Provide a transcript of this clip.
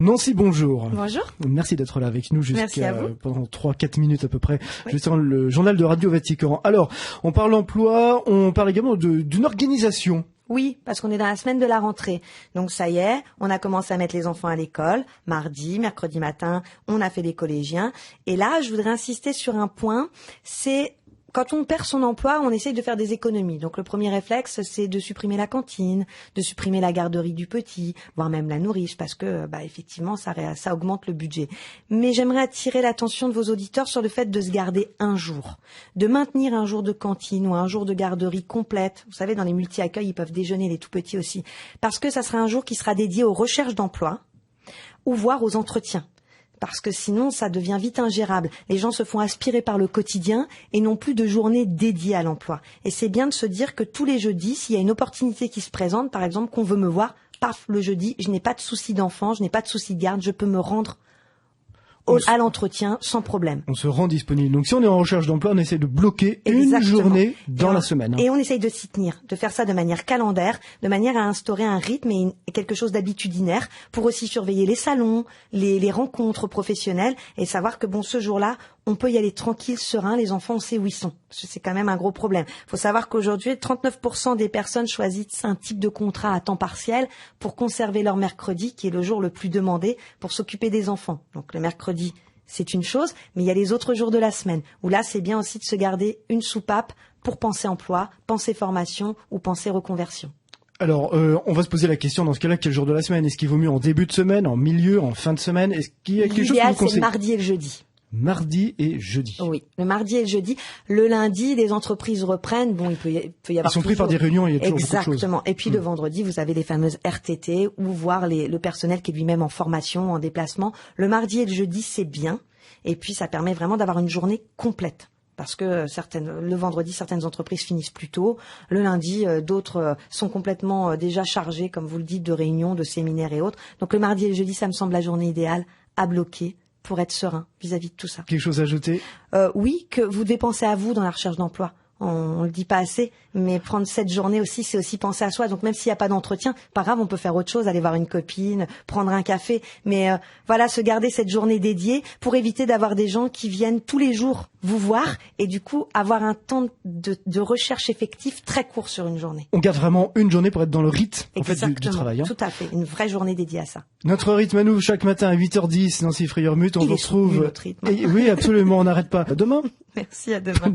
Nancy, bonjour. Bonjour. Merci d'être là avec nous jusqu'à pendant 3-4 minutes à peu près, oui. Juste avant le journal de Radio Vatican. Alors, on parle emploi, on parle également d'une organisation. Oui, parce qu'on est dans la semaine de la rentrée. Donc ça y est, on a commencé à mettre les enfants à l'école, mardi, mercredi matin, on a fait des collégiens. Et là, je voudrais insister sur un point, c'est quand on perd son emploi, on essaye de faire des économies. Donc le premier réflexe, c'est de supprimer la cantine, de supprimer la garderie du petit, voire même la nourrice, parce que effectivement, ça augmente le budget. Mais j'aimerais attirer l'attention de vos auditeurs sur le fait de se garder un jour, de maintenir un jour de cantine ou un jour de garderie complète. Vous savez, dans les multi-accueils, ils peuvent déjeuner, les tout petits aussi, parce que ça sera un jour qui sera dédié aux recherches d'emploi ou voire aux entretiens. Parce que sinon, ça devient vite ingérable. Les gens se font aspirer par le quotidien et n'ont plus de journée dédiée à l'emploi. Et c'est bien de se dire que tous les jeudis, s'il y a une opportunité qui se présente, par exemple, qu'on veut me voir, paf, le jeudi, je n'ai pas de souci d'enfant, je n'ai pas de souci de garde, je peux me rendre à l'entretien sans problème. On se rend disponible. Donc si on est en recherche d'emploi, on essaie de bloquer une journée dans la semaine. Et on essaye de s'y tenir, de faire ça de manière calendaire, de manière à instaurer un rythme et quelque chose d'habitudinaire pour aussi surveiller les salons, les rencontres professionnelles et savoir que ce jour-là, on peut y aller tranquille, serein, les enfants, on sait où ils sont. Parce que c'est quand même un gros problème. Il faut savoir qu'aujourd'hui, 39% des personnes choisissent un type de contrat à temps partiel pour conserver leur mercredi, qui est le jour le plus demandé, pour s'occuper des enfants. Donc le mercredi, c'est une chose, mais il y a les autres jours de la semaine, où là, c'est bien aussi de se garder une soupape pour penser emploi, penser formation ou penser reconversion. Alors, on va se poser la question dans ce cas-là, quel jour de la semaine? Est-ce qu'il vaut mieux en début de semaine, en milieu, en fin de semaine? Est-ce qu'il y a quelque chose que vous conseillez? L'idéal, c'est le mardi et le jeudi. Mardi et jeudi. Oui, le mardi et le jeudi. Le lundi, les entreprises reprennent. Bon, il peut y avoir. Ils sont pris par des réunions, il y a toujours Exactement. beaucoup de choses. Exactement. Et puis le vendredi, vous avez les fameuses RTT ou voir le personnel qui est lui-même en formation, en déplacement. Le mardi et le jeudi, c'est bien. Et puis ça permet vraiment d'avoir une journée complète. Parce que le vendredi, certaines entreprises finissent plus tôt. Le lundi, d'autres sont complètement déjà chargées, comme vous le dites, de réunions, de séminaires et autres. Donc le mardi et le jeudi, ça me semble la journée idéale à bloquer pour être serein vis-à-vis de tout ça. Quelque chose à ajouter? Oui, que vous devez penser à vous dans la recherche d'emploi. On le dit pas assez, mais prendre cette journée aussi, c'est aussi penser à soi. Donc même s'il n'y a pas d'entretien, pas grave, on peut faire autre chose, aller voir une copine, prendre un café. Mais se garder cette journée dédiée pour éviter d'avoir des gens qui viennent tous les jours vous voir et du coup avoir un temps de recherche effectif très court sur une journée. On garde vraiment une journée pour être dans le rythme en fait, du travail. Tout à fait, une vraie journée dédiée à ça. Notre rythme à nous, chaque matin à 8h10, Nancy Frayeur-Muth, on vous retrouve. Notre rythme. Oui, absolument, on n'arrête pas. À demain. Merci, à demain.